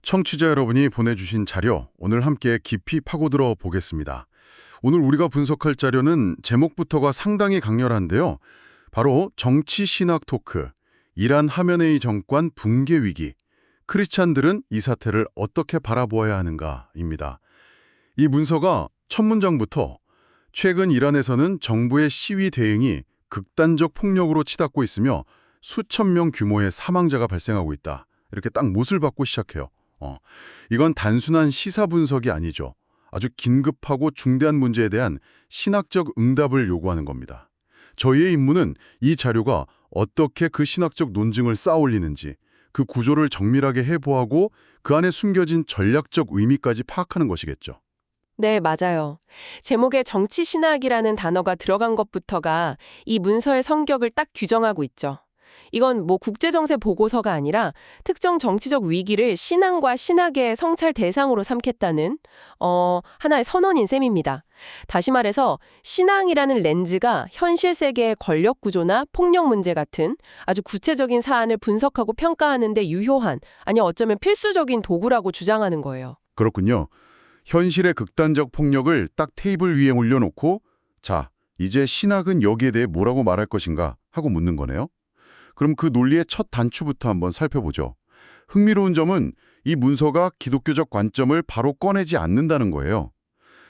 청취자 여러분이 보내주신 자료, 오늘 함께 깊이 파고들어 보겠습니다. 오늘 우리가 분석할 자료는 제목부터가 상당히 강렬한데요. 바로 정치 신학 토크, 이란 하메네이 정권 붕괴 위기, 크리스찬들은 이 사태를 어떻게 바라보아야 하는가입니다. 이 문서가 첫 문장부터 최근 이란에서는 정부의 시위 대응이 극단적 폭력으로 치닫고 있으며 수천 명 규모의 사망자가 발생하고 있다. 이렇게 딱 못을 박고 시작해요. 이건 단순한 시사 분석이 아니죠. 아주 긴급하고 중대한 문제에 대한 신학적 응답을 요구하는 겁니다. 저희의 임무는 이 자료가 어떻게 그 신학적 논증을 쌓아올리는지, 그 구조를 정밀하게 해보하고 그 안에 숨겨진 전략적 의미까지 파악하는 것이겠죠. 네, 맞아요. 제목에 정치신학이라는 단어가 들어간 것부터가 이 문서의 성격을 딱 규정하고 있죠. 이건 국제정세 보고서가 아니라 특정 정치적 위기를 신앙과 신학의 성찰 대상으로 삼겠다는 하나의 선언인 셈입니다. 다시 말해서 신앙이라는 렌즈가 현실 세계의 권력 구조나 폭력 문제 같은 아주 구체적인 사안을 분석하고 평가하는 데 유효한, 아니 어쩌면 필수적인 도구라고 주장하는 거예요. 그렇군요. 현실의 극단적 폭력을 딱 테이블 위에 올려놓고 자, 이제 신학은 여기에 대해 뭐라고 말할 것인가 하고 묻는 거네요. 그럼 그 논리의 첫 단추부터 한번 살펴보죠. 흥미로운 점은 이 문서가 기독교적 관점을 바로 꺼내지 않는다는 거예요.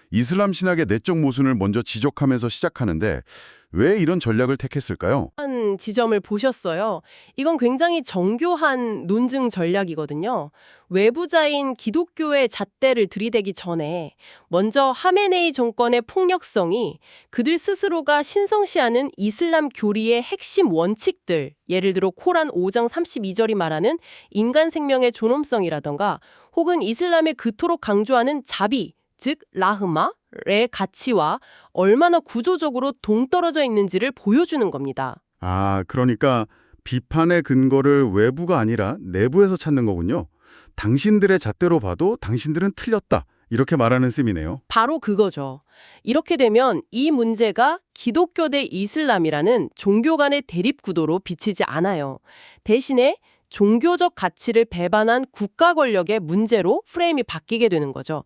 이슬람 신학의 내적 모순을 먼저 지적하면서 시작하는데 왜 이런 전략을 택했을까요? 한 지점을 보셨어요. 이건 굉장히 정교한 논증 전략이거든요. 외부자인 기독교의 잣대를 들이대기 전에 먼저 하메네이 정권의 폭력성이 그들 스스로가 신성시하는 이슬람 교리의 핵심 원칙들, 예를 들어 코란 5장 32절이 말하는 인간 생명의 존엄성이라던가 혹은 이슬람이 그토록 강조하는 자비, 즉 라흐마의 가치와 얼마나 구조적으로 동떨어져 있는지를 보여주는 겁니다. 그러니까 비판의 근거를 외부가 아니라 내부에서 찾는 거군요. 당신들의 잣대로 봐도 당신들은 틀렸다. 이렇게 말하는 셈이네요. 바로 그거죠. 이렇게 되면 이 문제가 기독교 대 이슬람이라는 종교 간의 대립 구도로 비치지 않아요. 대신에 종교적 가치를 배반한 국가 권력의 문제로 프레임이 바뀌게 되는 거죠.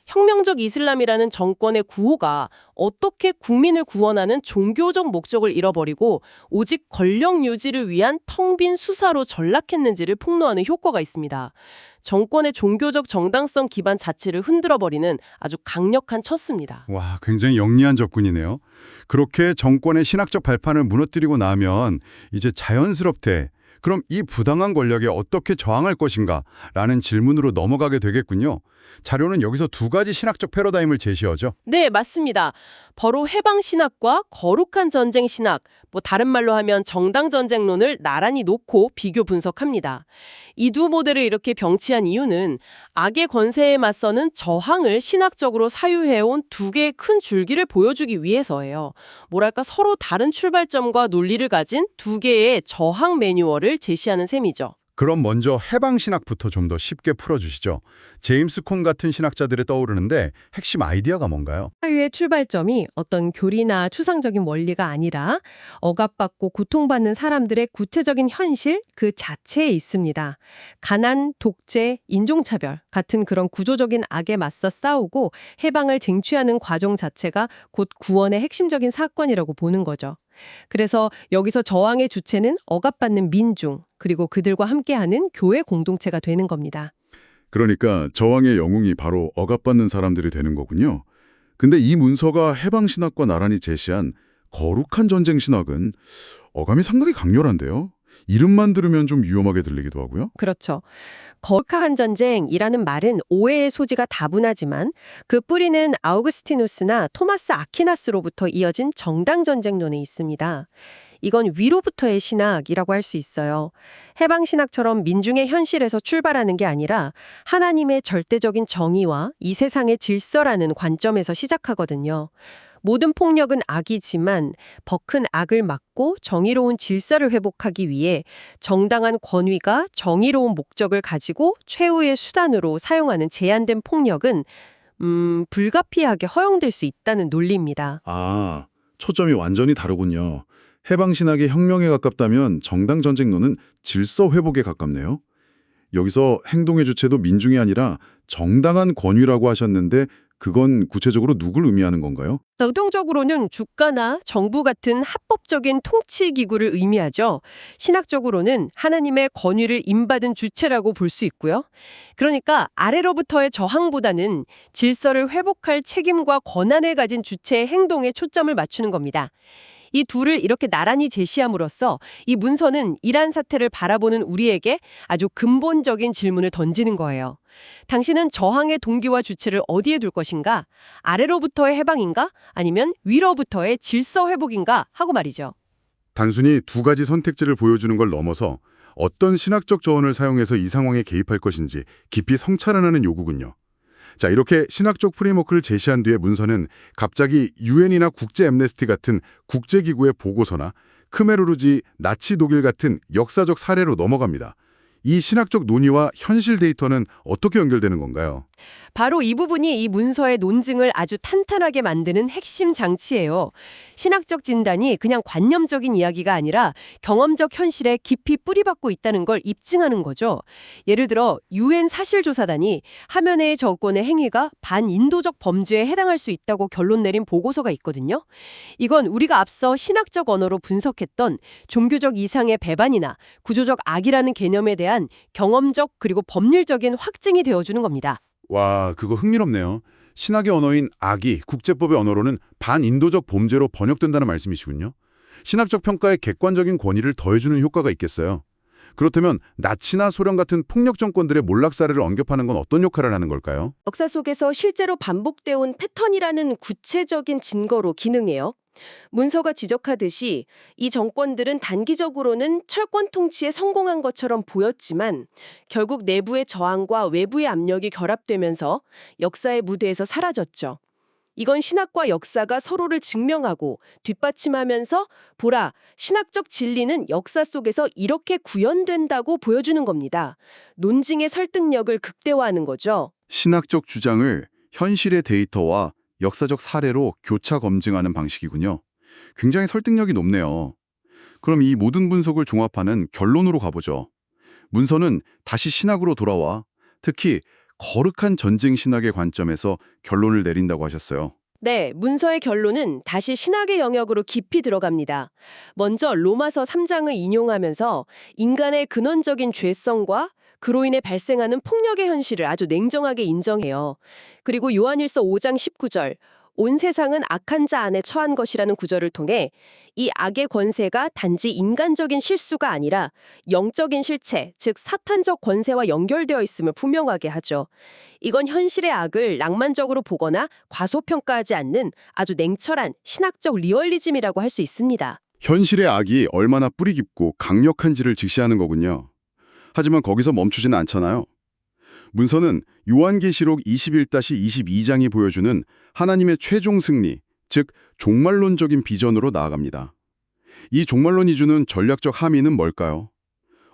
혁명적 이슬람이라는 정권의 구호가 어떻게 국민을 구원하는 종교적 목적을 잃어버리고 오직 권력 유지를 위한 텅 빈 수사로 전락했는지를 폭로하는 효과가 있습니다. 정권의 종교적 정당성 기반 자체를 흔들어버리는 아주 강력한 쳤습니다. 와, 굉장히 영리한 접근이네요. 그렇게 정권의 신학적 발판을 무너뜨리고 나면 이제 자연스럽게 그럼 이 부당한 권력에 어떻게 저항할 것인가? 라는 질문으로 넘어가게 되겠군요. 자료는 여기서 두 가지 신학적 패러다임을 제시하죠. 네, 맞습니다. 바로 해방신학과 거룩한 전쟁신학, 다른 말로 하면 정당전쟁론을 나란히 놓고 비교 분석합니다. 이 두 모델을 이렇게 병치한 이유는 악의 권세에 맞서는 저항을 신학적으로 사유해온 두 개의 큰 줄기를 보여주기 위해서예요. 뭐랄까 서로 다른 출발점과 논리를 가진 두 개의 저항 매뉴얼을 제시하는 셈이죠. 그럼 먼저 해방신학부터 좀 더 쉽게 풀어주시죠. 제임스 콘 같은 신학자들이 떠오르는데 핵심 아이디어가 뭔가요? 사유의 출발점이 어떤 교리나 추상적인 원리가 아니라 억압받고 고통받는 사람들의 구체적인 현실 그 자체에 있습니다. 가난, 독재, 인종차별 같은 그런 구조적인 악에 맞서 싸우고 해방을 쟁취하는 과정 자체가 곧 구원의 핵심적인 사건이라고 보는 거죠. 그래서 여기서 저항의 주체는 억압받는 민중, 그리고 그들과 함께하는 교회 공동체가 되는 겁니다. 그러니까 저항의 영웅이 바로 억압받는 사람들이 되는 거군요. 근데 이 문서가 해방신학과 나란히 제시한 거룩한 전쟁신학은 어감이 상당히 강렬한데요. 이름만 들으면 좀 위험하게 들리기도 하고요. 그렇죠. 거룩한 전쟁이라는 말은 오해의 소지가 다분하지만 그 뿌리는 아우구스티누스나 토마스 아퀴나스로부터 이어진 정당전쟁론에 있습니다. 이건 위로부터의 신학이라고 할 수 있어요. 해방신학처럼 민중의 현실에서 출발하는 게 아니라 하나님의 절대적인 정의와 이 세상의 질서라는 관점에서 시작하거든요. 모든 폭력은 악이지만 버큰 악을 막고 정의로운 질서를 회복하기 위해 정당한 권위가 정의로운 목적을 가지고 최후의 수단으로 사용하는 제한된 폭력은 불가피하게 허용될 수 있다는 논리입니다. 초점이 완전히 다르군요. 해방신학이 혁명에 가깝다면 정당전쟁론은 질서 회복에 가깝네요. 여기서 행동의 주체도 민중이 아니라 정당한 권위라고 하셨는데 그건 구체적으로 누굴 의미하는 건가요? 의동적으로는 주가나 정부 같은 합법적인 통치 기구를 의미하죠. 신학적으로는 하나님의 권위를 임받은 주체라고 볼 수 있고요. 그러니까 아래로부터의 저항보다는 질서를 회복할 책임과 권한을 가진 주체의 행동에 초점을 맞추는 겁니다. 이 둘을 이렇게 나란히 제시함으로써 이 문서는 이란 사태를 바라보는 우리에게 아주 근본적인 질문을 던지는 거예요. 당신은 저항의 동기와 주체를 어디에 둘 것인가? 아래로부터의 해방인가? 아니면 위로부터의 질서 회복인가? 하고 말이죠. 단순히 두 가지 선택지를 보여주는 걸 넘어서 어떤 신학적 조언을 사용해서 이 상황에 개입할 것인지 깊이 성찰하는 요구군요. 자, 이렇게 신학적 프레임워크를 제시한 뒤에 문서는 갑자기 유엔이나 국제 앰네스티 같은 국제기구의 보고서나 크메르루지, 나치 독일 같은 역사적 사례로 넘어갑니다. 이 신학적 논의와 현실 데이터는 어떻게 연결되는 건가요? 바로 이 부분이 이 문서의 논증을 아주 탄탄하게 만드는 핵심 장치예요. 신학적 진단이 그냥 관념적인 이야기가 아니라 경험적 현실에 깊이 뿌리박고 있다는 걸 입증하는 거죠. 예를 들어 유엔 사실조사단이 하면회의 정권의 행위가 반인도적 범죄에 해당할 수 있다고 결론 내린 보고서가 있거든요. 이건 우리가 앞서 신학적 언어로 분석했던 종교적 이상의 배반이나 구조적 악이라는 개념에 대한 경험적 그리고 법률적인 확증이 되어주는 겁니다. 와, 그거 흥미롭네요. 신학의 언어인 악이 국제법의 언어로는 반인도적 범죄로 번역된다는 말씀이시군요. 신학적 평가에 객관적인 권위를 더해주는 효과가 있겠어요. 그렇다면 나치나 소련 같은 폭력 정권들의 몰락 사례를 언급하는 건 어떤 역할을 하는 걸까요? 역사 속에서 실제로 반복되어 온 패턴이라는 구체적인 증거로 기능해요. 문서가 지적하듯이 이 정권들은 단기적으로는 철권 통치에 성공한 것처럼 보였지만 결국 내부의 저항과 외부의 압력이 결합되면서 역사의 무대에서 사라졌죠. 이건 신학과 역사가 서로를 증명하고 뒷받침하면서 보라, 신학적 진리는 역사 속에서 이렇게 구현된다고 보여주는 겁니다. 논증의 설득력을 극대화하는 거죠. 신학적 주장을 현실의 데이터와 역사적 사례로 교차 검증하는 방식이군요. 굉장히 설득력이 높네요. 그럼 이 모든 분석을 종합하는 결론으로 가보죠. 문서는 다시 신학으로 돌아와 특히 거룩한 전쟁 신학의 관점에서 결론을 내린다고 하셨어요. 네, 문서의 결론은 다시 신학의 영역으로 깊이 들어갑니다. 먼저 로마서 3장을 인용하면서 인간의 근원적인 죄성과 그로 인해 발생하는 폭력의 현실을 아주 냉정하게 인정해요. 그리고 요한일서 5장 19절, 온 세상은 악한 자 안에 처한 것이라는 구절을 통해 이 악의 권세가 단지 인간적인 실수가 아니라 영적인 실체, 즉 사탄적 권세와 연결되어 있음을 분명하게 하죠. 이건 현실의 악을 낭만적으로 보거나 과소평가하지 않는 아주 냉철한 신학적 리얼리즘이라고 할 수 있습니다. 현실의 악이 얼마나 뿌리 깊고 강력한지를 직시하는 거군요. 하지만 거기서 멈추지는 않잖아요. 문서는 요한계시록 21-22장이 보여주는 하나님의 최종 승리, 즉 종말론적인 비전으로 나아갑니다. 이 종말론이 주는 전략적 함의는 뭘까요?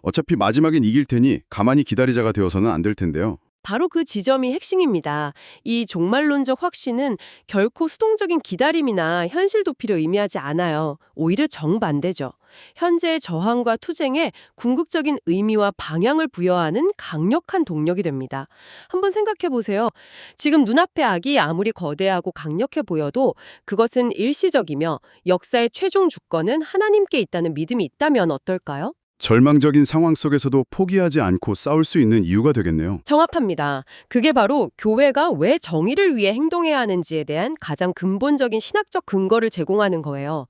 어차피 마지막엔 이길 테니 가만히 기다리자가 되어서는 안 될 텐데요. 바로 그 지점이 핵심입니다. 이 종말론적 확신은 결코 수동적인 기다림이나 현실 도피를 의미하지 않아요. 오히려 정반대죠. 현재의 저항과 투쟁에 궁극적인 의미와 방향을 부여하는 강력한 동력이 됩니다. 한번 생각해 보세요. 지금 눈앞의 악이 아무리 거대하고 강력해 보여도 그것은 일시적이며 역사의 최종 주권은 하나님께 있다는 믿음이 있다면 어떨까요? 절망적인 상황 속에서도 포기하지 않고 싸울 수 있는 이유가 되겠네요. 정확합니다. 그게 바로 교회가 왜 정의를 위해 행동해야 하는지에 대한 가장 근본적인 신학적 근거를 제공하는 거예요.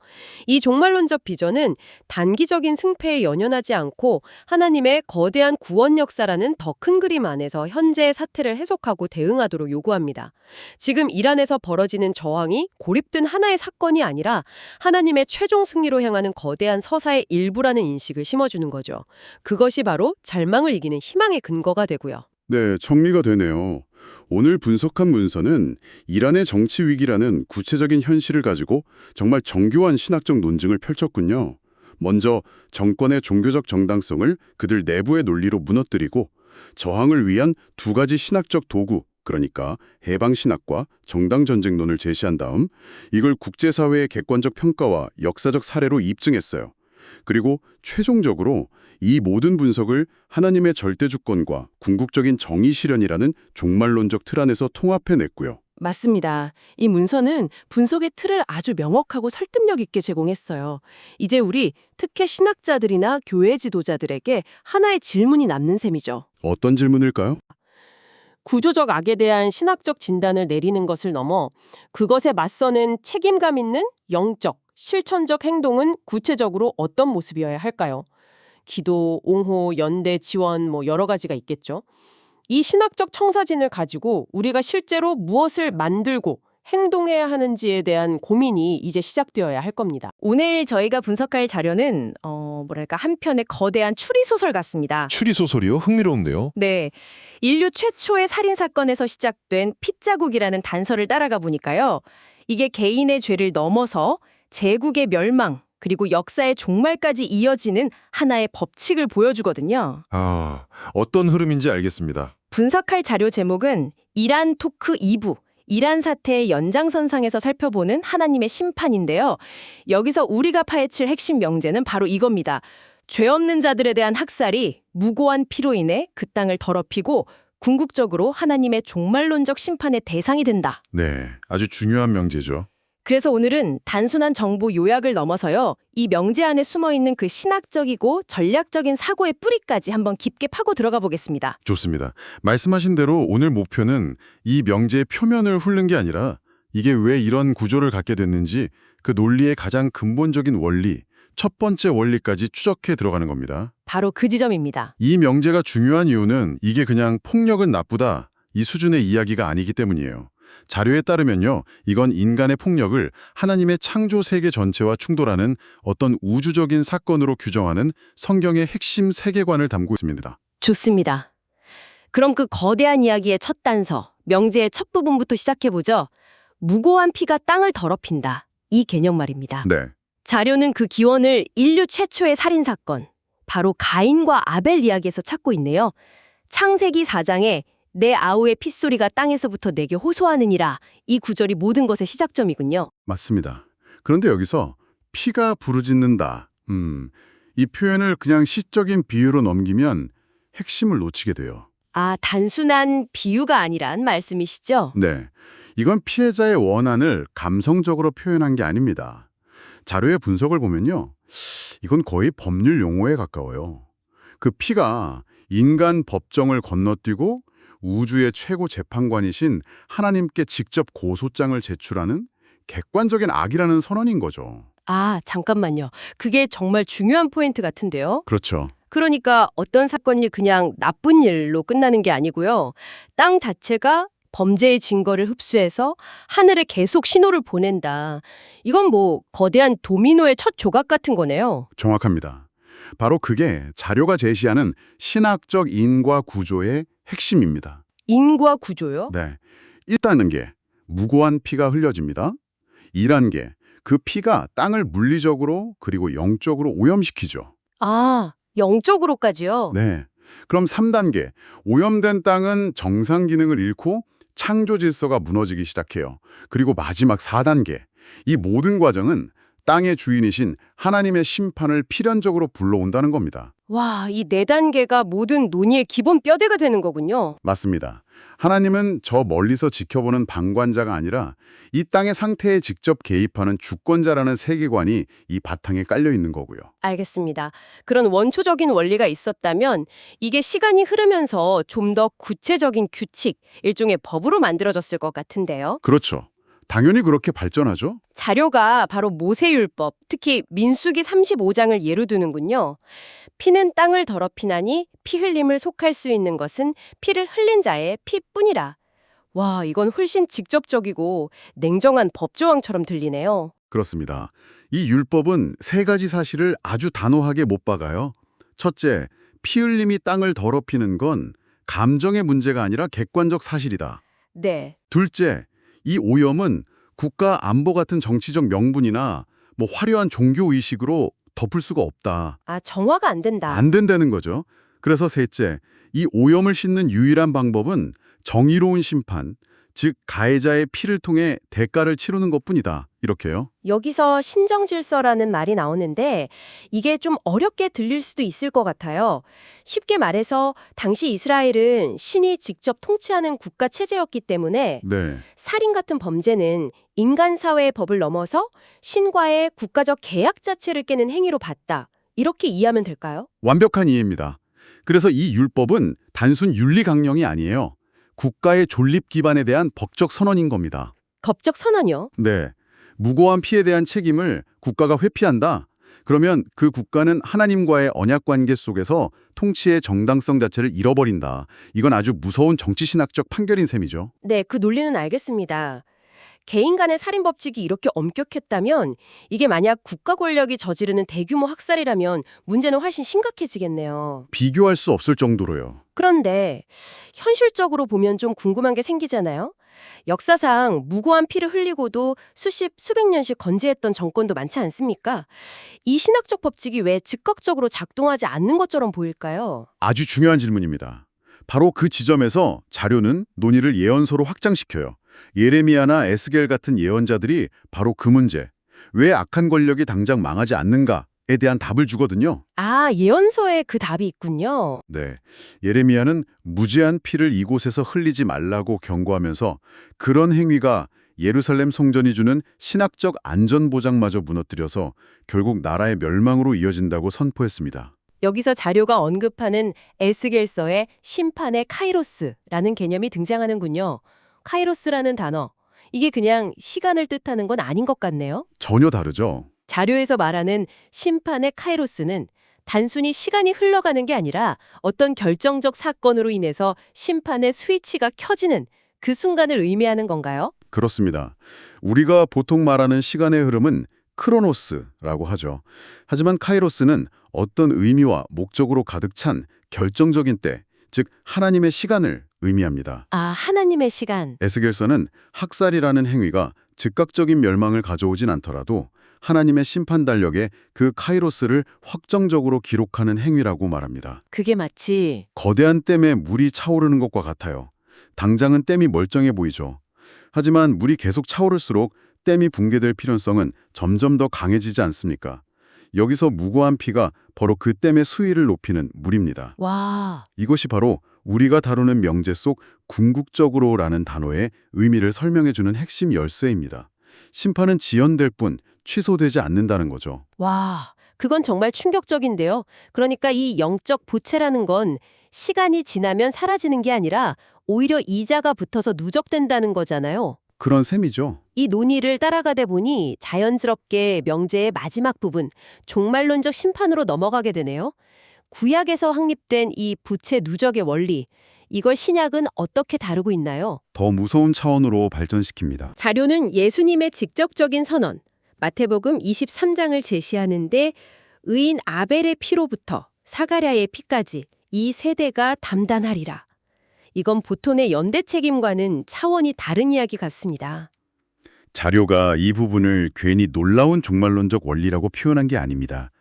이 종말론적 비전은 단기적인 승패에 연연하지 않고 하나님의 거대한 구원 역사라는 더 큰 그림 안에서 현재의 사태를 해석하고 대응하도록 요구합니다. 지금 이란에서 벌어지는 저항이 고립된 하나의 사건이 아니라 하나님의 최종 승리로 향하는 거대한 서사의 일부라는 인식을 심어주는 거죠. 그것이 바로 절망을 이기는 희망의 근거가 되고요. 네, 정리가 되네요. 오늘 분석한 문서는 이란의 정치 위기라는 구체적인 현실을 가지고 정말 정교한 신학적 논증을 펼쳤군요. 먼저 정권의 종교적 정당성을 그들 내부의 논리로 무너뜨리고 저항을 위한 두 가지 신학적 도구, 그러니까 해방신학과 정당전쟁론을 제시한 다음 이걸 국제사회의 객관적 평가와 역사적 사례로 입증했어요. 그리고 최종적으로 이 모든 분석을 하나님의 절대 주권과 궁극적인 정의 실현이라는 종말론적 틀 안에서 통합해냈고요. 맞습니다. 이 문서는 분석의 틀을 아주 명확하고 설득력 있게 제공했어요. 이제 우리 특히 신학자들이나 교회 지도자들에게 하나의 질문이 남는 셈이죠. 어떤 질문일까요? 구조적 악에 대한 신학적 진단을 내리는 것을 넘어 그것에 맞서는 책임감 있는 영적, 실천적 행동은 구체적으로 어떤 모습이어야 할까요? 기도, 옹호, 연대, 지원 여러 가지가 있겠죠. 이 신학적 청사진을 가지고 우리가 실제로 무엇을 만들고 행동해야 하는지에 대한 고민이 이제 시작되어야 할 겁니다. 오늘 저희가 분석할 자료는 한 편의 거대한 추리소설 같습니다. 추리소설이요? 흥미로운데요. 네. 인류 최초의 살인사건에서 시작된 핏자국이라는 단서를 따라가 보니까요. 이게 개인의 죄를 넘어서 제국의 멸망, 그리고 역사의 종말까지 이어지는 하나의 법칙을 보여주거든요. 아, 어떤 흐름인지 알겠습니다. 분석할 자료 제목은 이란 토크 2부, 이란 사태의 연장선상에서 살펴보는 하나님의 심판인데요. 여기서 우리가 파헤칠 핵심 명제는 바로 이겁니다. 죄 없는 자들에 대한 학살이 무고한 피로 인해 그 땅을 더럽히고 궁극적으로 하나님의 종말론적 심판의 대상이 된다. 네, 아주 중요한 명제죠. 그래서 오늘은 단순한 정보 요약을 넘어서요. 이 명제 안에 숨어있는 그 신학적이고 전략적인 사고의 뿌리까지 한번 깊게 파고 들어가 보겠습니다. 좋습니다. 말씀하신 대로 오늘 목표는 이 명제의 표면을 훑는 게 아니라 이게 왜 이런 구조를 갖게 됐는지 그 논리의 가장 근본적인 원리, 첫 번째 원리까지 추적해 들어가는 겁니다. 바로 그 지점입니다. 이 명제가 중요한 이유는 이게 그냥 폭력은 나쁘다 이 수준의 이야기가 아니기 때문이에요. 자료에 따르면요, 이건 인간의 폭력을 하나님의 창조 세계 전체와 충돌하는 어떤 우주적인 사건으로 규정하는 성경의 핵심 세계관을 담고 있습니다. 좋습니다. 그럼 그 거대한 이야기의 첫 단서, 명제의 첫 부분부터 시작해보죠. 무고한 피가 땅을 더럽힌다. 이 개념 말입니다. 네, 자료는 그 기원을 인류 최초의 살인사건, 바로 가인과 아벨 이야기에서 찾고 있네요. 창세기 4장에 내 아우의 핏소리가 땅에서부터 내게 호소하느니라. 이 구절이 모든 것의 시작점이군요. 맞습니다. 그런데 여기서 피가 부르짖는다. 이 표현을 그냥 시적인 비유로 넘기면 핵심을 놓치게 돼요. 아, 단순한 비유가 아니란 말씀이시죠? 네, 이건 피해자의 원한을 감성적으로 표현한 게 아닙니다. 자료의 분석을 보면요, 이건 거의 법률 용어에 가까워요. 그 피가 인간 법정을 건너뛰고 우주의 최고 재판관이신 하나님께 직접 고소장을 제출하는 객관적인 악이라는 선언인 거죠. 아, 잠깐만요. 그게 정말 중요한 포인트 같은데요. 그렇죠. 그러니까 어떤 사건이 그냥 나쁜 일로 끝나는 게 아니고요. 땅 자체가 범죄의 증거를 흡수해서 하늘에 계속 신호를 보낸다. 이건 거대한 도미노의 첫 조각 같은 거네요. 정확합니다. 바로 그게 자료가 제시하는 신학적 인과 구조의 핵심입니다. 인과 구조요? 네, 1단계, 무고한 피가 흘려집니다. 2단계, 그 피가 땅을 물리적으로 그리고 영적으로 오염시키죠. 아, 영적으로까지요? 네, 그럼 3단계, 오염된 땅은 정상 기능을 잃고 창조 질서가 무너지기 시작해요. 그리고 마지막 4단계, 이 모든 과정은 땅의 주인이신 하나님의 심판을 필연적으로 불러온다는 겁니다. 와, 이 4단계가 모든 논의의 기본 뼈대가 되는 거군요. 맞습니다. 하나님은 저 멀리서 지켜보는 방관자가 아니라 이 땅의 상태에 직접 개입하는 주권자라는 세계관이 이 바탕에 깔려 있는 거고요. 알겠습니다. 그런 원초적인 원리가 있었다면 이게 시간이 흐르면서 좀 더 구체적인 규칙, 일종의 법으로 만들어졌을 것 같은데요. 그렇죠. 당연히 그렇게 발전하죠. 자료가 바로 모세율법, 특히 민수기 35장을 예로 두는군요. 피는 땅을 더럽히나니 피 흘림을 속할 수 있는 것은 피를 흘린 자의 피뿐이라. 와, 이건 훨씬 직접적이고 냉정한 법조항처럼 들리네요. 그렇습니다. 이 율법은 3가지 사실을 아주 단호하게 못 박아요. 첫째, 피 흘림이 땅을 더럽히는 건 감정의 문제가 아니라 객관적 사실이다. 네. 둘째, 이 오염은 국가 안보 같은 정치적 명분이나 화려한 종교 의식으로 덮을 수가 없다. 아, 정화가 안 된다. 안 된다는 거죠. 그래서 셋째, 이 오염을 씻는 유일한 방법은 정의로운 심판, 즉 가해자의 피를 통해 대가를 치르는 것뿐이다. 이렇게요. 여기서 신정질서라는 말이 나오는데 이게 좀 어렵게 들릴 수도 있을 것 같아요. 쉽게 말해서 당시 이스라엘은 신이 직접 통치하는 국가 체제였기 때문에 네. 살인 같은 범죄는 인간 사회의 법을 넘어서 신과의 국가적 계약 자체를 깨는 행위로 봤다. 이렇게 이해하면 될까요? 완벽한 이해입니다. 그래서 이 율법은 단순 윤리 강령이 아니에요. 국가의 존립 기반에 대한 법적 선언인 겁니다. 법적 선언이요? 네. 무고한 피해에 대한 책임을 국가가 회피한다. 그러면 그 국가는 하나님과의 언약 관계 속에서 통치의 정당성 자체를 잃어버린다. 이건 아주 무서운 정치신학적 판결인 셈이죠. 네, 그 논리는 알겠습니다. 개인 간의 살인 법칙이 이렇게 엄격했다면 이게 만약 국가 권력이 저지르는 대규모 학살이라면 문제는 훨씬 심각해지겠네요. 비교할 수 없을 정도로요. 그런데 현실적으로 보면 좀 궁금한 게 생기잖아요. 역사상 무고한 피를 흘리고도 수십, 수백 년씩 건재했던 정권도 많지 않습니까? 이 신학적 법칙이 왜 즉각적으로 작동하지 않는 것처럼 보일까요? 아주 중요한 질문입니다. 바로 그 지점에서 자료는 논의를 예언서로 확장시켜요. 예레미야나 에스겔 같은 예언자들이 바로 그 문제, 왜 악한 권력이 당장 망하지 않는가에 대한 답을 주거든요. 아, 예언서에 그 답이 있군요. 네, 예레미야는 무죄한 피를 이곳에서 흘리지 말라고 경고하면서 그런 행위가 예루살렘 성전이 주는 신학적 안전보장마저 무너뜨려서 결국 나라의 멸망으로 이어진다고 선포했습니다. 여기서 자료가 언급하는 에스겔서의 심판의 카이로스라는 개념이 등장하는군요. 카이로스라는 단어, 이게 그냥 시간을 뜻하는 건 아닌 것 같네요. 전혀 다르죠. 자료에서 말하는 심판의 카이로스는 단순히 시간이 흘러가는 게 아니라 어떤 결정적 사건으로 인해서 심판의 스위치가 켜지는 그 순간을 의미하는 건가요? 그렇습니다. 우리가 보통 말하는 시간의 흐름은 크로노스라고 하죠. 하지만 카이로스는 어떤 의미와 목적으로 가득 찬 결정적인 때, 즉 하나님의 시간을 의미합니다. 아, 하나님의 시간. 에스겔서는 학살이라는 행위가 즉각적인 멸망을 가져오진 않더라도 하나님의 심판 달력에 그 카이로스를 확정적으로 기록하는 행위라고 말합니다. 그게 마치 거대한 댐에 물이 차오르는 것과 같아요. 당장은 댐이 멀쩡해 보이죠. 하지만 물이 계속 차오를수록 댐이 붕괴될 필연성은 점점 더 강해지지 않습니까? 여기서 무고한 피가 바로 그 댐의 수위를 높이는 물입니다. 와, 이것이 바로 우리가 다루는 명제 속 궁극적으로라는 단어의 의미를 설명해주는 핵심 열쇠입니다. 심판은 지연될 뿐 취소되지 않는다는 거죠. 와, 그건 정말 충격적인데요. 그러니까 이 영적 보채라는 건 시간이 지나면 사라지는 게 아니라 오히려 이자가 붙어서 누적된다는 거잖아요. 그런 셈이죠. 이 논의를 따라가다 보니 자연스럽게 명제의 마지막 부분, 종말론적 심판으로 넘어가게 되네요. 구약에서 확립된 이 부채 누적의 원리, 이걸 신약은 어떻게 다루고 있나요? 더 무서운 차원으로 발전시킵니다. 자료는 예수님의 직접적인 선언, 마태복음 23장을 제시하는데 의인 아벨의 피로부터 사가랴의 피까지 이 세대가 담당하리라. 이건 보통의 연대 책임과는 차원이 다른 이야기 같습니다. 자료가 이 부분을 괜히 놀라운 종말론적 원리라고 표현한 게 아닙니다.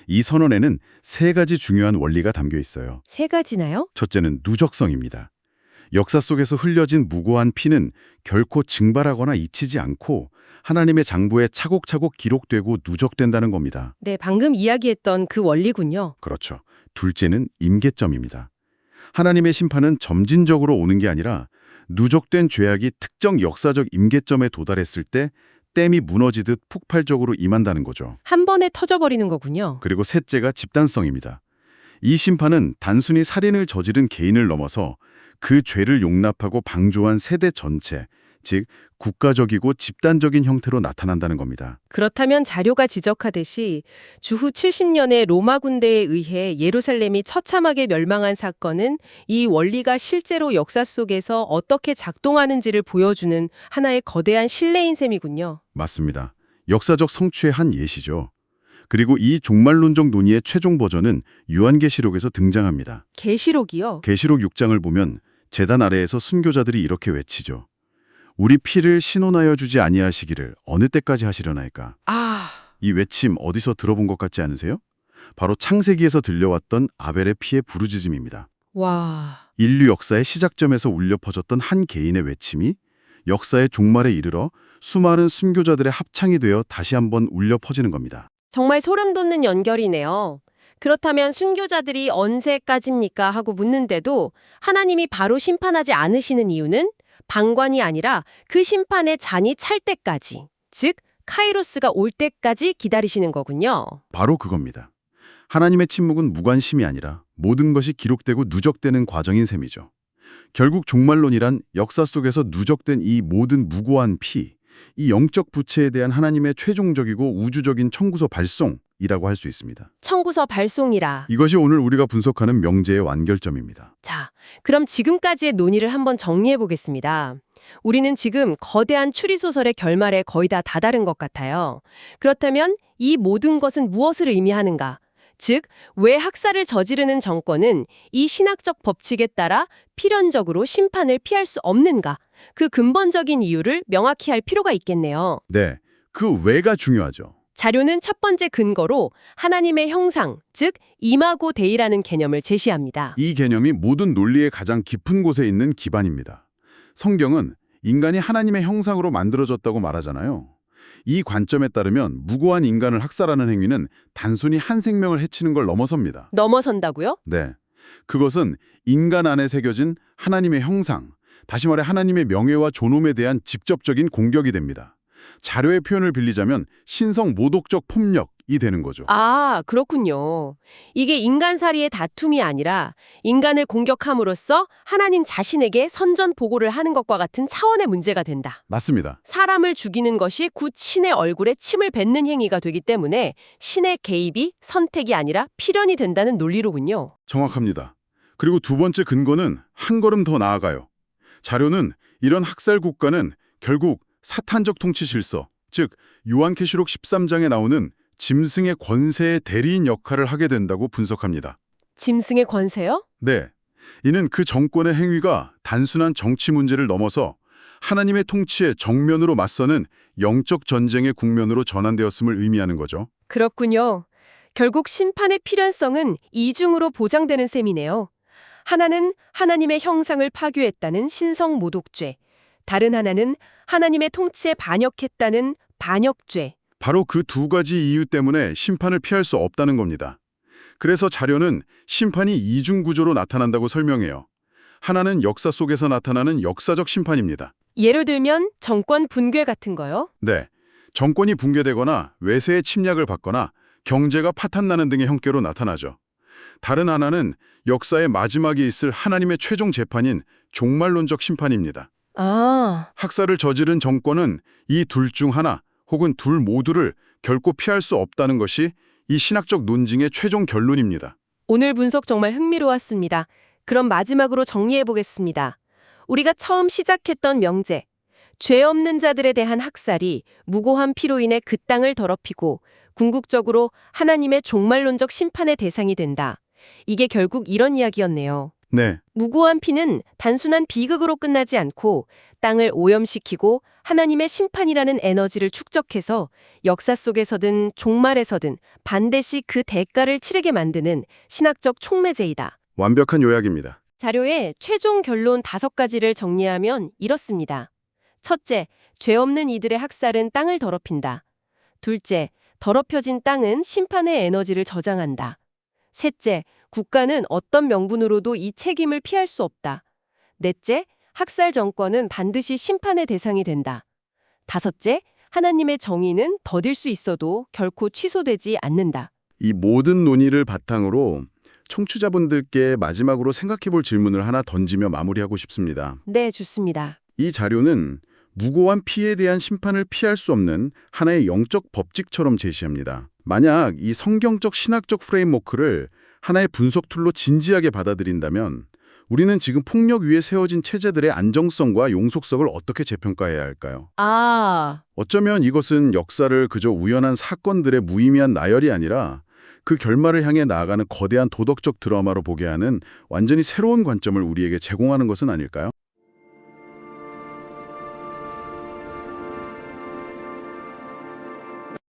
이 선언에는 세 가지 중요한 원리가 담겨 있어요. 세 가지나요? 첫째는 누적성입니다. 역사 속에서 흘려진 무고한 피는 결코 증발하거나 잊히지 않고 하나님의 장부에 차곡차곡 기록되고 누적된다는 겁니다. 네, 방금 이야기했던 그 원리군요. 그렇죠. 둘째는 임계점입니다. 하나님의 심판은 점진적으로 오는 게 아니라 누적된 죄악이 특정 역사적 임계점에 도달했을 때 댐이 무너지듯 폭발적으로 임한다는 거죠. 한 번에 터져버리는 거군요. 그리고 셋째가 집단성입니다. 이 심판은 단순히 살인을 저지른 개인을 넘어서 그 죄를 용납하고 방조한 세대 전체, 즉 국가적이고 집단적인 형태로 나타난다는 겁니다. 그렇다면 자료가 지적하듯이 주후 70년의 로마 군대에 의해 예루살렘이 처참하게 멸망한 사건은 이 원리가 실제로 역사 속에서 어떻게 작동하는지를 보여주는 하나의 거대한 신뢰인 셈이군요. 맞습니다. 역사적 성취의 한 예시죠. 그리고 이 종말론적 논의의 최종 버전은 요한계시록에서 등장합니다. 계시록이요? 계시록 6장을 보면 제단 아래에서 순교자들이 이렇게 외치죠. 우리 피를 신원하여 주지 아니하시기를 어느 때까지 하시려나이까. 아, 이 외침 어디서 들어본 것 같지 않으세요? 바로 창세기에서 들려왔던 아벨의 피의 부르짖음입니다. 와, 인류 역사의 시작점에서 울려 퍼졌던 한 개인의 외침이 역사의 종말에 이르러 수많은 순교자들의 합창이 되어 다시 한번 울려 퍼지는 겁니다. 정말 소름 돋는 연결이네요. 그렇다면 순교자들이 언제까지입니까? 하고 묻는데도 하나님이 바로 심판하지 않으시는 이유는 방관이 아니라 그 심판의 잔이 찰 때까지, 즉 카이로스가 올 때까지 기다리시는 거군요. 바로 그겁니다. 하나님의 침묵은 무관심이 아니라 모든 것이 기록되고 누적되는 과정인 셈이죠. 결국 종말론이란 역사 속에서 누적된 이 모든 무고한 피, 이 영적 부채에 대한 하나님의 최종적이고 우주적인 청구서 발송이라고 할 수 있습니다. 청구서 발송이라. 이것이 오늘 우리가 분석하는 명제의 완결점입니다. 자, 그럼 지금까지의 논의를 한번 정리해 보겠습니다. 우리는 지금 거대한 추리소설의 결말에 거의 다 다다른 것 같아요. 그렇다면 이 모든 것은 무엇을 의미하는가? 즉, 왜 학살을 저지르는 정권은 이 신학적 법칙에 따라 필연적으로 심판을 피할 수 없는가? 그 근본적인 이유를 명확히 할 필요가 있겠네요. 네, 그 왜가 중요하죠. 자료는 첫 번째 근거로 하나님의 형상, 즉 이마고 데이라는 개념을 제시합니다. 이 개념이 모든 논리의 가장 깊은 곳에 있는 기반입니다. 성경은 인간이 하나님의 형상으로 만들어졌다고 말하잖아요. 이 관점에 따르면 무고한 인간을 학살하는 행위는 단순히 한 생명을 해치는 걸 넘어섭니다. 넘어선다고요? 네, 그것은 인간 안에 새겨진 하나님의 형상, 다시 말해 하나님의 명예와 존엄에 대한 직접적인 공격이 됩니다. 자료의 표현을 빌리자면 신성 모독적 폭력이 되는 거죠. 아, 그렇군요. 이게 인간사리의 다툼이 아니라 인간을 공격함으로써 하나님 자신에게 선전 보고를 하는 것과 같은 차원의 문제가 된다. 맞습니다. 사람을 죽이는 것이 구 신의 얼굴에 침을 뱉는 행위가 되기 때문에 신의 개입이 선택이 아니라 필연이 된다는 논리로군요. 정확합니다. 그리고 두 번째 근거는 한 걸음 더 나아가요. 자료는 이런 학살 국가는 결국 사탄적 통치 질서, 즉 요한계시록 13장에 나오는 짐승의 권세의 대리인 역할을 하게 된다고 분석합니다. 짐승의 권세요? 네, 이는 그 정권의 행위가 단순한 정치 문제를 넘어서 하나님의 통치에 정면으로 맞서는 영적 전쟁의 국면으로 전환되었음을 의미하는 거죠. 그렇군요. 결국 심판의 필연성은 이중으로 보장되는 셈이네요. 하나는 하나님의 형상을 파괴했다는 신성 모독죄, 다른 하나는 하나님의 통치에 반역했다는 반역죄. 바로 그 두 가지 이유 때문에 심판을 피할 수 없다는 겁니다. 그래서 자료는 심판이 이중 구조로 나타난다고 설명해요. 하나는 역사 속에서 나타나는 역사적 심판입니다. 예를 들면 정권 붕괴 같은 거요? 네, 정권이 붕괴되거나 외세의 침략을 받거나 경제가 파탄나는 등의 형태로 나타나죠. 다른 하나는 역사의 마지막에 있을 하나님의 최종 재판인 종말론적 심판입니다. 아, 학살을 저지른 정권은 이 둘 중 하나 혹은 둘 모두를 결코 피할 수 없다는 것이 이 신학적 논증의 최종 결론입니다. 오늘 분석 정말 흥미로웠습니다. 그럼 마지막으로 정리해 보겠습니다. 우리가 처음 시작했던 명제, 죄 없는 자들에 대한 학살이 무고한 피로 인해 그 땅을 더럽히고 궁극적으로 하나님의 종말론적 심판의 대상이 된다. 이게 결국 이런 이야기였네요. 네, 무고한 피는 단순한 비극으로 끝나지 않고 땅을 오염시키고 하나님의 심판이라는 에너지를 축적해서 역사 속에서든 종말에서든 반드시 그 대가를 치르게 만드는 신학적 촉매제이다. 완벽한 요약입니다. 자료의 최종 결론 5가지를 정리하면 이렇습니다. 첫째, 죄 없는 이들의 학살은 땅을 더럽힌다. 둘째, 더럽혀진 땅은 심판의 에너지를 저장한다. 셋째, 국가는 어떤 명분으로도 이 책임을 피할 수 없다. 넷째, 학살 정권은 반드시 심판의 대상이 된다. 다섯째, 하나님의 정의는 더딜 수 있어도 결코 취소되지 않는다. 이 모든 논의를 바탕으로 청취자분들께 마지막으로 생각해 볼 질문을 하나 던지며 마무리하고 싶습니다. 네, 좋습니다. 이 자료는 무고한 피해에 대한 심판을 피할 수 없는 하나의 영적 법칙처럼 제시합니다. 만약 이 성경적 신학적 프레임워크를 하나의 분석 툴로 진지하게 받아들인다면 우리는 지금 폭력 위에 세워진 체제들의 안정성과 용속성을 어떻게 재평가해야 할까요? 어쩌면 이것은 역사를 그저 우연한 사건들의 무의미한 나열이 아니라 그 결말을 향해 나아가는 거대한 도덕적 드라마로 보게 하는 완전히 새로운 관점을 우리에게 제공하는 것은 아닐까요?